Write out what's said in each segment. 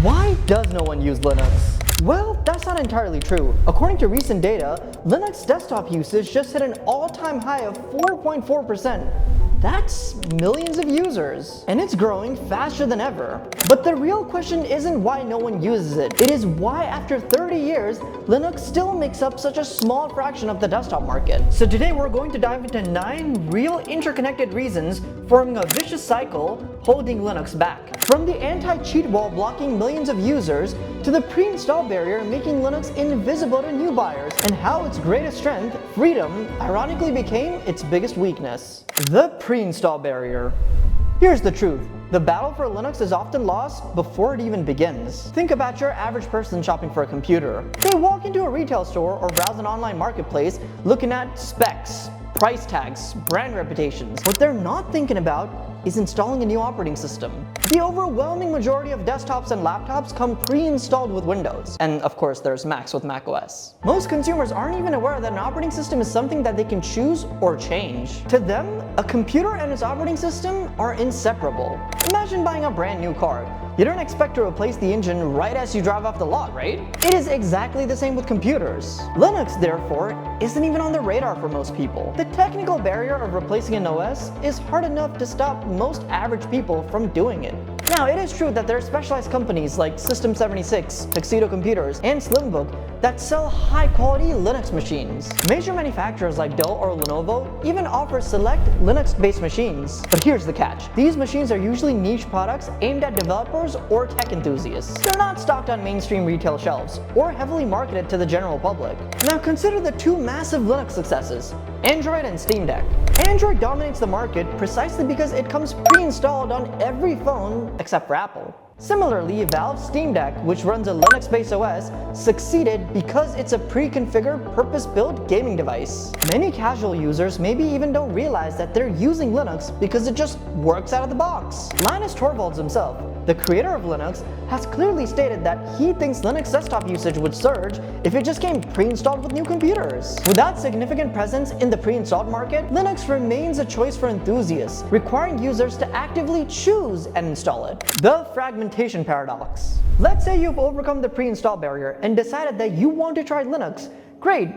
Why does no one use Linux? Well, that's not entirely true. According to recent data, Linux desktop usage just hit an all-time high of 4.4%. That's millions of users, and it's growing faster than ever. But the real question isn't why no one uses it. It is why after 30 years, Linux still makes up such a small fraction of the desktop market. So today we're going to dive into 9 real interconnected reasons forming a vicious cycle holding Linux back. From the anti-cheat wall blocking millions of users, to the pre-install barrier making Linux invisible to new buyers, and how its greatest strength, freedom, ironically became its biggest weakness. The pre-install barrier. Here's the truth. The battle for Linux is often lost before it even begins. Think about your average person shopping for a computer. They walk into a retail store or browse an online marketplace looking at specs, price tags, brand reputations. What they're not thinking about is installing a new operating system. The overwhelming majority of desktops and laptops come pre-installed with Windows. And of course there's Macs with macOS. Most consumers aren't even aware that an operating system is something that they can choose or change. To them, a computer and its operating system are inseparable. Imagine buying a brand new car. You don't expect to replace the engine right as you drive off the lot, right? It is exactly the same with computers. Linux, therefore, isn't even on the radar for most people. The technical barrier of replacing an OS is hard enough to stop most average people from doing it. Now, it is true that there are specialized companies like System76, Tuxedo Computers, and Slimbook that sell high-quality Linux machines. Major manufacturers like Dell or Lenovo even offer select Linux-based machines. But here's the catch. These machines are usually niche products aimed at developers or tech enthusiasts. They're not stocked on mainstream retail shelves or heavily marketed to the general public. Now consider the 2 massive Linux successes, Android and Steam Deck. Android dominates the market precisely because it comes pre-installed on every phone except for Apple. Similarly, Valve's Steam Deck, which runs a Linux-based OS, succeeded because it's a pre-configured, purpose-built gaming device. Many casual users maybe even don't realize that they're using Linux because it just works out of the box. Linus Torvalds himself, the creator of Linux, has clearly stated that he thinks Linux desktop usage would surge if it just came pre-installed with new computers. Without significant presence in the pre-installed market, Linux remains a choice for enthusiasts, requiring users to actively choose and install it. The Fragmentation Paradox. Let's say you've overcome the pre-install barrier and decided that you want to try Linux. Great.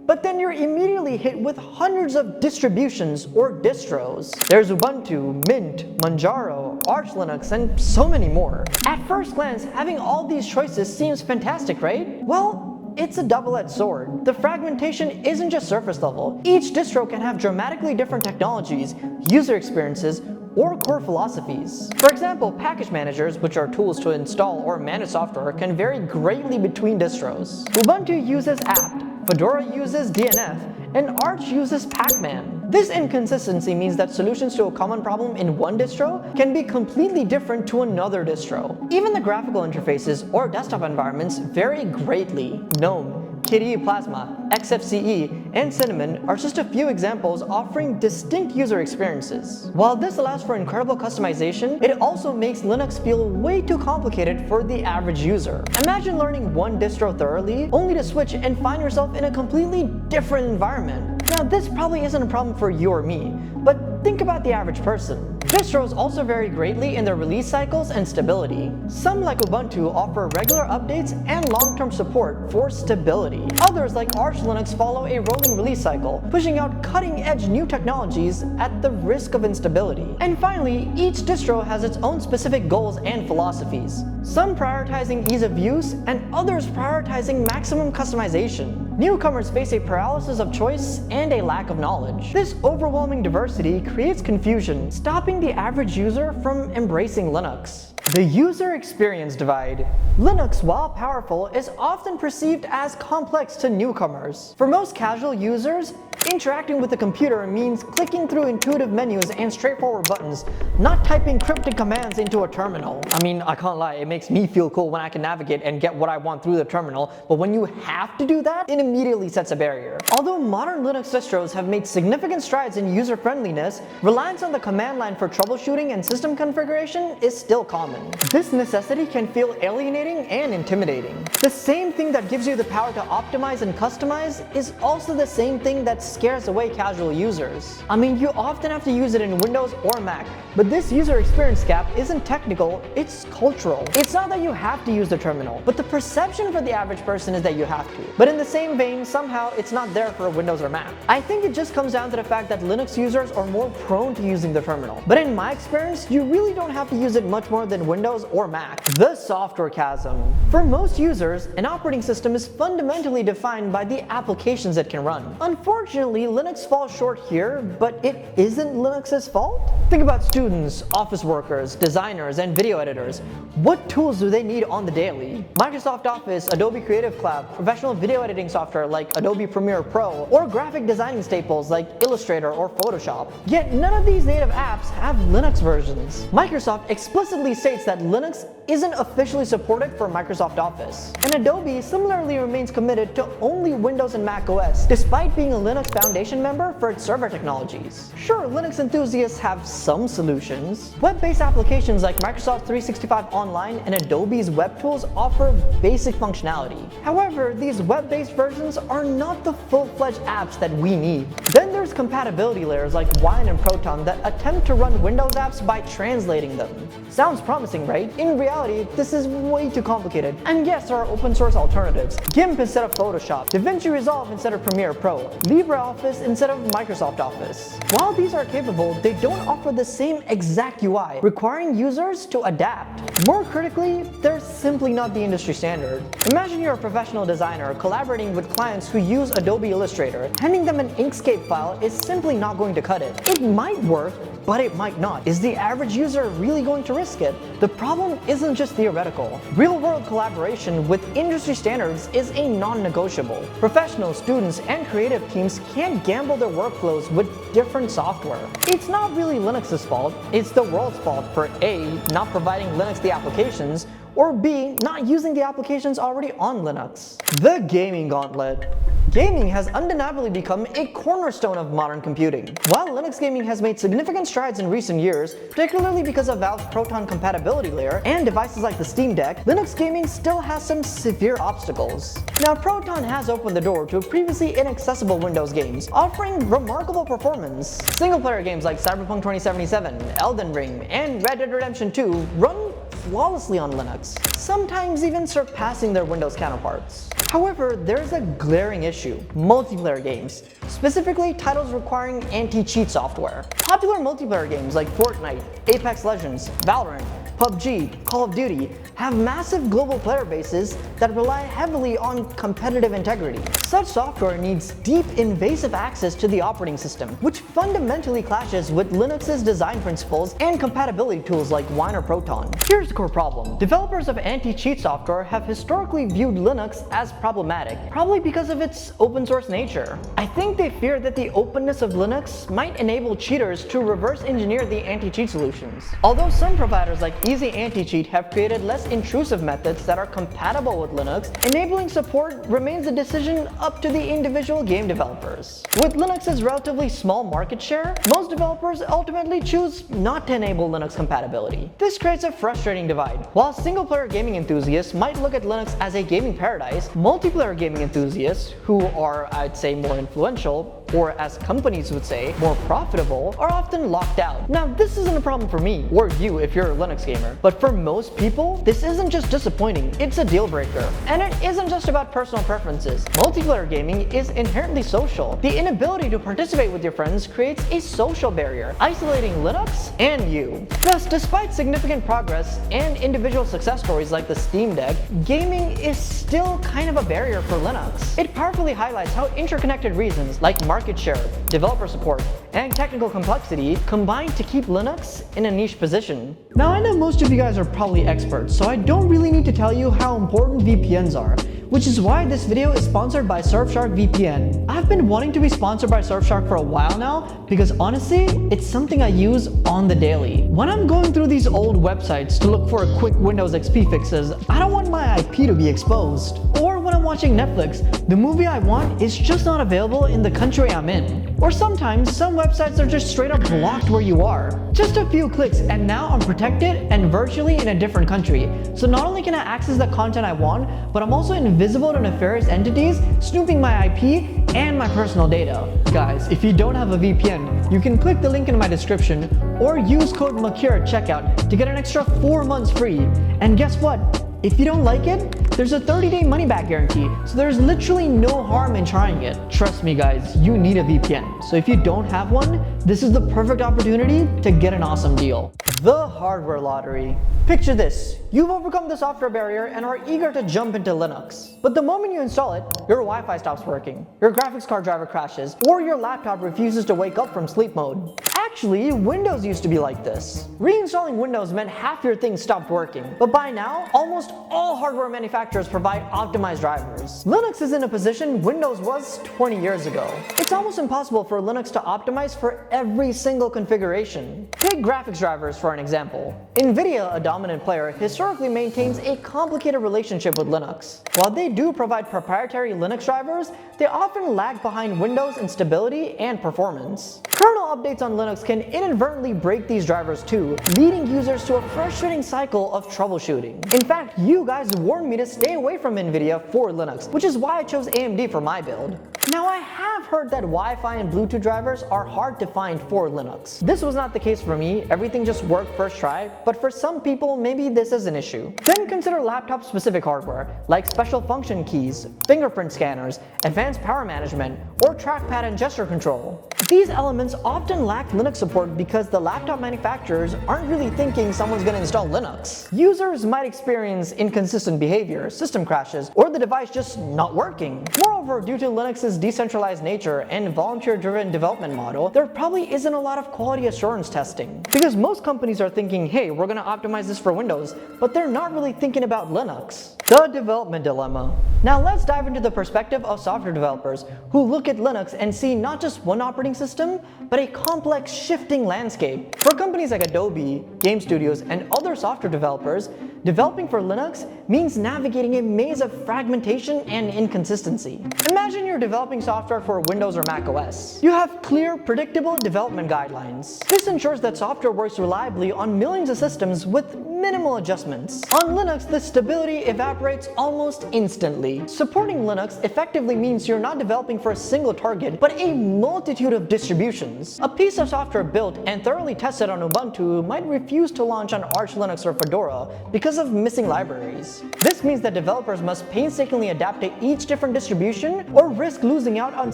But then you're immediately hit with hundreds of distributions or distros. There's Ubuntu, Mint, Manjaro, Arch Linux, and so many more. At first glance, having all these choices seems fantastic, right? Well, it's a double-edged sword. The fragmentation isn't just surface level. Each distro can have dramatically different technologies, user experiences, or core philosophies. For example, package managers, which are tools to install or manage software, can vary greatly between distros. Ubuntu uses apt, Fedora uses DNF, and Arch uses Pacman. This inconsistency means that solutions to a common problem in one distro can be completely different to another distro. Even the graphical interfaces or desktop environments vary greatly. GNOME, KDE Plasma, XFCE, and Cinnamon are just a few examples offering distinct user experiences. While this allows for incredible customization, it also makes Linux feel way too complicated for the average user. Imagine learning one distro thoroughly, only to switch and find yourself in a completely different environment. Now, this probably isn't a problem for you or me, but think about the average person. Distros also vary greatly in their release cycles and stability. Some, like Ubuntu, offer regular updates and long-term support for stability. Others, like Arch Linux, follow a rolling release cycle, pushing out cutting-edge new technologies at the risk of instability. And finally, each distro has its own specific goals and philosophies. Some prioritizing ease of use, and others prioritizing maximum customization. Newcomers face a paralysis of choice and a lack of knowledge. This overwhelming diversity creates confusion, stopping the average user from embracing Linux. The user experience divide. Linux, while powerful, is often perceived as complex to newcomers. For most casual users, interacting with a computer means clicking through intuitive menus and straightforward buttons, not typing cryptic commands into a terminal. I mean, I can't lie, it makes me feel cool when I can navigate and get what I want through the terminal, but when you have to do that, it immediately sets a barrier. Although modern Linux distros have made significant strides in user friendliness, reliance on the command line for troubleshooting and system configuration is still common. common. This necessity can feel alienating and intimidating. The same thing that gives you the power to optimize and customize is also the same thing that scares away casual users. I mean, you often have to use it in Windows or Mac, but this user experience gap isn't technical, it's cultural. It's not that you have to use the terminal, but the perception for the average person is that you have to. But in the same vein, somehow it's not there for Windows or Mac. I think it just comes down to the fact that Linux users are more prone to using the terminal. But in my experience, you really don't have to use it much more than Windows or Mac. The software chasm. For most users, an operating system is fundamentally defined by the applications it can run. Unfortunately, Linux falls short here, but it isn't Linux's fault. Think about students, office workers, designers, and video editors. What tools do they need on the daily? Microsoft Office, Adobe Creative Cloud, professional video editing software like Adobe Premiere Pro, or graphic designing staples like Illustrator or Photoshop. Yet none of these native apps have Linux versions. Microsoft explicitly states that Linux isn't officially supported for Microsoft Office. And Adobe similarly remains committed to only Windows and Mac OS, despite being a Linux Foundation member for its server technologies. Sure, Linux enthusiasts have some solutions. Web-based applications like Microsoft 365 Online and Adobe's web tools offer basic functionality. However, these web-based versions are not the full-fledged apps that we need. Then there's compatibility layers like Wine and Proton that attempt to run Windows apps by translating them. Sounds promising, right? In reality, this is way too complicated. And yes, there are open source alternatives. GIMP instead of Photoshop, DaVinci Resolve instead of Premiere Pro, LibreOffice instead of Microsoft Office. While these are capable, they don't offer the same exact UI, requiring users to adapt. More critically, they're simply not the industry standard. Imagine you're a professional designer collaborating with clients who use Adobe Illustrator. Handing them an Inkscape file is simply not going to cut it. It might work, but it might not. Is the average user really going to risk it? The problem isn't just theoretical. Real-world collaboration with industry standards is a non-negotiable. Professionals, students, and creative teams can't gamble their workflows with different software. It's not really Linux's fault, it's the world's fault for A, not providing Linux the applications, or B, not using the applications already on Linux. The Gaming Gauntlet. Gaming has undeniably become a cornerstone of modern computing. While Linux gaming has made significant strides in recent years, particularly because of Valve's Proton compatibility layer and devices like the Steam Deck, Linux gaming still has some severe obstacles. Now, Proton has opened the door to previously inaccessible Windows games, offering remarkable performance. Single-player games like Cyberpunk 2077, Elden Ring, and Red Dead Redemption 2 run flawlessly on Linux, sometimes even surpassing their Windows counterparts. However, there's a glaring issue: multiplayer games, specifically titles requiring anti-cheat software. Popular multiplayer games like Fortnite, Apex Legends, Valorant, PUBG, Call of Duty have massive global player bases that rely heavily on competitive integrity. Such software needs deep, invasive access to the operating system, which fundamentally clashes with Linux's design principles and compatibility tools like Wine or Proton. Here's the core problem. Developers of anti-cheat software have historically viewed Linux as problematic, probably because of its open source nature. I think they fear that the openness of Linux might enable cheaters to reverse engineer the anti-cheat solutions. Although some providers like Easy Anti-Cheat have created less intrusive methods that are compatible with Linux, enabling support remains a decision up to the individual game developers. With Linux's relatively small market share, most developers ultimately choose not to enable Linux compatibility. This creates a frustrating divide. While single-player gaming enthusiasts might look at Linux as a gaming paradise, multiplayer gaming enthusiasts, who are, I'd say, more influential, or as companies would say, more profitable, are often locked out. Now, this isn't a problem for me, or you if you're a Linux gamer, but for most people, this isn't just disappointing, it's a deal breaker. And it isn't just about personal preferences. Multiplayer gaming is inherently social. The inability to participate with your friends creates a social barrier, isolating Linux and you. Thus, despite significant progress and individual success stories like the Steam Deck, gaming is still kind of a barrier for Linux. It powerfully highlights how interconnected reasons like market share, developer support, and technical complexity combine to keep Linux in a niche position. Now, I know most of you guys are probably experts, so I don't really need to tell you how important VPNs are, which is why this video is sponsored by Surfshark VPN. I've been wanting to be sponsored by Surfshark for a while now because honestly, it's something I use on the daily. When I'm going through these old websites to look for quick Windows XP fixes, I don't want my IP to be exposed. Or when I'm watching Netflix, the movie I want is just not available in the country I'm in. Or sometimes some websites are just straight up blocked where you are. Just a few clicks and now I'm protected and virtually in a different country. So not only can I access the content I want, but I'm also invisible to nefarious entities snooping my IP and my personal data. Guys, if you don't have a VPN, you can click the link in my description or use code makhir at checkout to get an extra 4 months free. And guess what? If you don't like it, there's a 30-day money-back guarantee, so there's literally no harm in trying it. Trust me guys, you need a VPN. So if you don't have one, this is the perfect opportunity to get an awesome deal. The hardware lottery. Picture this, you've overcome the software barrier and are eager to jump into Linux. But the moment you install it, your Wi-Fi stops working, your graphics card driver crashes, or your laptop refuses to wake up from sleep mode. Actually, Windows used to be like this. Reinstalling Windows meant half your things stopped working, but by now, almost all hardware manufacturers provide optimized drivers. Linux is in a position Windows was 20 years ago. It's almost impossible for Linux to optimize for every single configuration. Take graphics drivers for an example. NVIDIA, a dominant player, historically maintains a complicated relationship with Linux. While they do provide proprietary Linux drivers, they often lag behind Windows in stability and performance. Kernel updates on Linux can inadvertently break these drivers too, leading users to a frustrating cycle of troubleshooting. In fact, you guys warned me to stay away from NVIDIA for Linux, which is why I chose AMD for my build. Now I have heard that Wi-Fi and Bluetooth drivers are hard to find for Linux. This was not the case for me, everything just worked first try, but for some people maybe this is an issue. Then consider laptop specific hardware, like special function keys, fingerprint scanners, advanced power management, or trackpad and gesture control. These elements often lack Linux support because the laptop manufacturers aren't really thinking someone's going to install Linux. Users might experience inconsistent behavior, system crashes, or the device just not working. Moreover, due to Linux's decentralized nature and volunteer-driven development model, there probably isn't a lot of quality assurance testing. Because most companies are thinking, hey, we're going to optimize this for Windows, but they're not really thinking about Linux. The development dilemma. Now let's dive into the perspective of software developers who look at Linux and see not just one operating system, but a complex shifting landscape. For companies like Adobe, game studios, and other software developers, developing for Linux means navigating a maze of fragmentation and inconsistency. Imagine you're developing software for Windows or Mac OS. You have clear, predictable development guidelines. This ensures that software works reliably on millions of systems with minimal adjustments. On Linux, this stability evaporates almost instantly. Supporting Linux effectively means you're not developing for a single target, but a multitude of distributions. A piece of software built and thoroughly tested on Ubuntu might refuse to launch on Arch Linux or Fedora because of missing libraries. This means that developers must painstakingly adapt to each different distribution or risk losing out on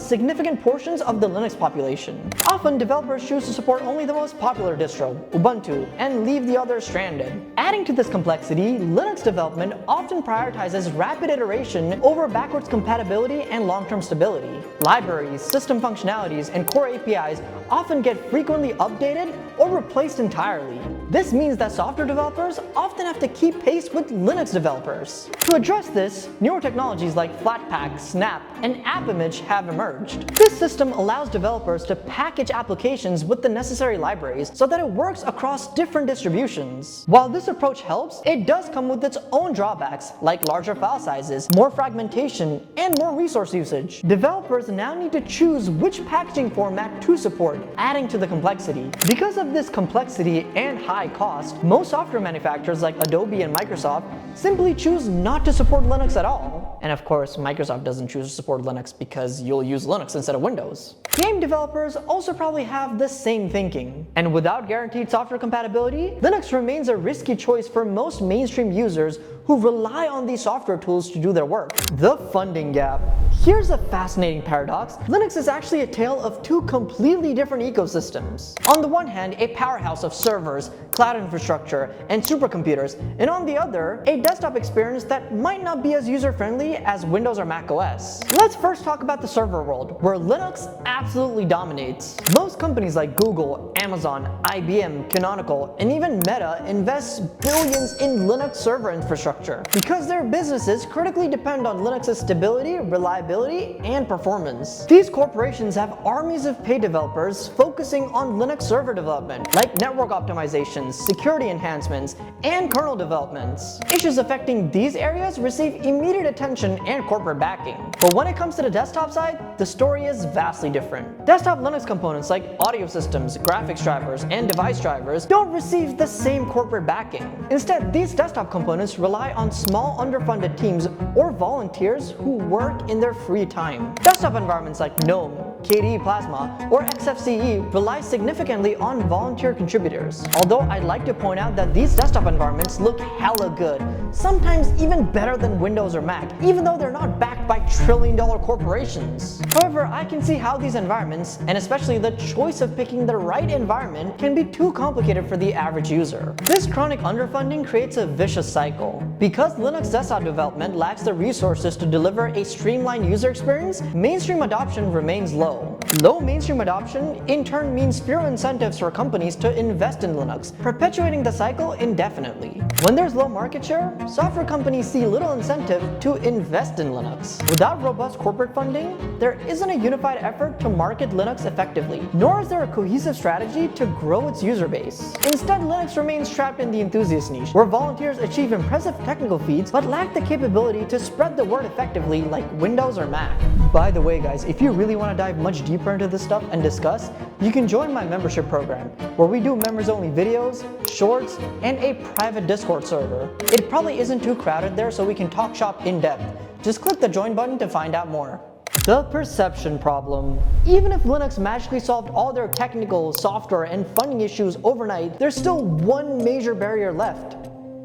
significant portions of the Linux population. Often, developers choose to support only the most popular distro, Ubuntu, and leave the others stranded. Adding to this complexity, Linux development often prioritizes rapid iteration over backwards compatibility and long-term stability. Libraries, system functionalities, and core APIs often get frequently updated or replaced entirely. This means that software developers often have to keep pace with Linux developers. To address this, newer technologies like Flatpak, Snap, and AppImage have emerged. This system allows developers to package applications with the necessary libraries so that it works across different distributions. While this approach helps, it does come with its own drawbacks, like larger file sizes, more fragmentation, and more resource usage. Developers now need to choose which packaging format to support, adding to the complexity. Because of this complexity and high cost, most software manufacturers like Adobe and Microsoft simply choose not to support Linux at all. And of course, Microsoft doesn't choose to support Linux because you'll use Linux instead of Windows. Game developers also probably have the same thinking. And without guaranteed software compatibility, Linux remains a risky choice for most mainstream users who rely on these software tools to do their work. The funding gap. Here's a fascinating paradox. Linux is actually a tale of two completely different ecosystems. On the one hand, a powerhouse of servers, cloud infrastructure, and supercomputers, and on the other, a desktop experience that might not be as user-friendly as Windows or Mac OS. Let's first talk about the server world, where Linux absolutely dominates. Most companies like Google, Amazon, IBM, Canonical, and even Meta invest invest billions in Linux server infrastructure because their businesses critically depend on Linux's stability, reliability, and performance. These corporations have armies of paid developers focusing on Linux server development, like network optimizations, security enhancements, and kernel developments. Issues affecting these areas receive immediate attention and corporate backing. But when it comes to the desktop side, the story is vastly different. Desktop Linux components like audio systems, graphics drivers, and device drivers don't receive the same corporate backing. Instead, these desktop components rely on small underfunded teams or volunteers who work in their free time. Desktop environments like GNOME, KDE Plasma, or XFCE rely significantly on volunteer contributors. Although I'd like to point out that these desktop environments look hella good, sometimes even better than Windows or Mac, even though they're not backed by trillion-dollar corporations. However, I can see how these environments, and especially the choice of picking the right environment, can be too complicated for the average user. This chronic underfunding creates a vicious cycle. Because Linux desktop development lacks the resources to deliver a streamlined user experience, mainstream adoption remains low. Low mainstream adoption in turn means fewer incentives for companies to invest in Linux, perpetuating the cycle indefinitely. When there's low market share, software companies see little incentive to invest in Linux. Without robust corporate funding, there isn't a unified effort to market Linux effectively, nor is there a cohesive strategy to grow its user base. Instead, Linux remains trapped in the enthusiast niche, where volunteers achieve impressive technical feats but lack the capability to spread the word effectively like Windows or Mac. By the way guys, if you really want to dive much deeper into this stuff and discuss, you can join my membership program, where we do members-only videos, shorts, and a private Discord server. It probably isn't too crowded there, so we can talk shop in depth. Just click the join button to find out more. The perception problem. Even if Linux magically solved all their technical, software, and funding issues overnight, there's still one major barrier left: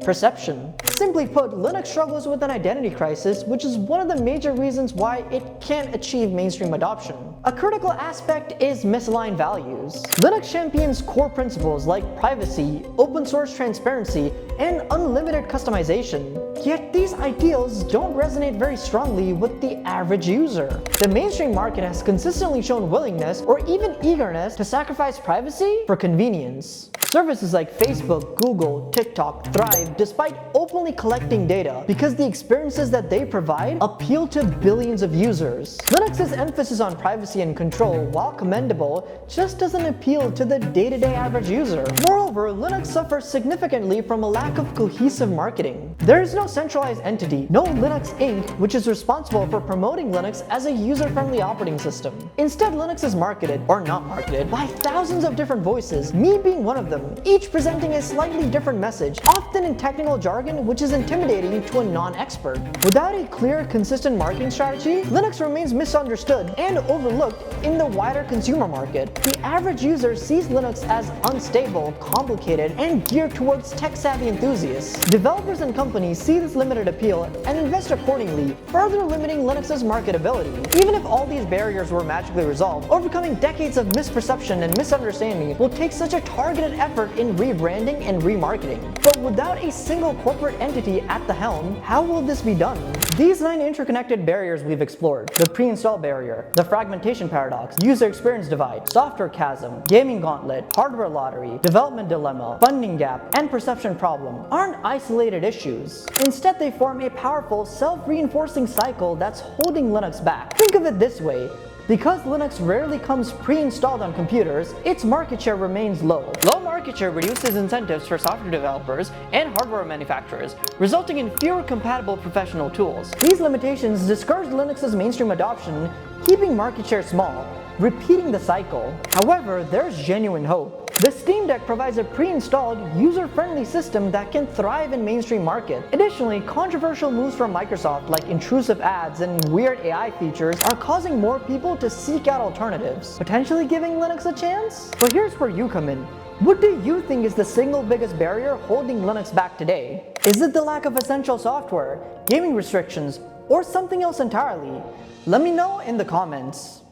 perception. Simply put, Linux struggles with an identity crisis, which is one of the major reasons why it can't achieve mainstream adoption. A critical aspect is misaligned values. Linux champions core principles like privacy, open source transparency, and unlimited customization. Yet these ideals don't resonate very strongly with the average user. The mainstream market has consistently shown willingness or even eagerness to sacrifice privacy for convenience. Services like Facebook, Google, TikTok thrive despite openly collecting data because the experiences that they provide appeal to billions of users. Linux's emphasis on privacy and control, while commendable, just doesn't appeal to the day-to-day average user. Moreover, Linux suffers significantly from a lack of cohesive marketing. There is no centralized entity, no Linux Inc., which is responsible for promoting Linux as a user-friendly operating system. Instead, Linux is marketed, or not marketed, by thousands of different voices, me being one of them, each presenting a slightly different message, often in technical jargon which is intimidating to a non-expert. Without a clear, consistent marketing strategy, Linux remains misunderstood and overlooked in the wider consumer market. The average user sees Linux as unstable, complicated, and geared towards tech-savvy enthusiasts. Developers and companies see this limited appeal and invest accordingly, further limiting Linux's marketability. Even if all these barriers were magically resolved, overcoming decades of misperception and misunderstanding will take such a targeted effort in rebranding and remarketing. But without a single corporate entity at the helm, how will this be done? These 9 interconnected barriers we've explored: the pre-install barrier, the fragmentation paradox, user experience divide, software chasm, gaming gauntlet, hardware lottery, development dilemma, funding gap, and perception problem, aren't isolated issues. Instead, they form a powerful, self-reinforcing cycle that's holding Linux back. Think of it this way: because Linux rarely comes pre-installed on computers, its market share remains low. Low market share reduces incentives for software developers and hardware manufacturers, resulting in fewer compatible professional tools. These limitations discourage Linux's mainstream adoption, keeping market share small, repeating the cycle. However, there's genuine hope. The Steam Deck provides a pre-installed, user-friendly system that can thrive in mainstream market. Additionally, controversial moves from Microsoft like intrusive ads and weird AI features are causing more people to seek out alternatives, potentially giving Linux a chance? But here's where you come in. What do you think is the single biggest barrier holding Linux back today? Is it the lack of essential software, gaming restrictions, or something else entirely? Let me know in the comments.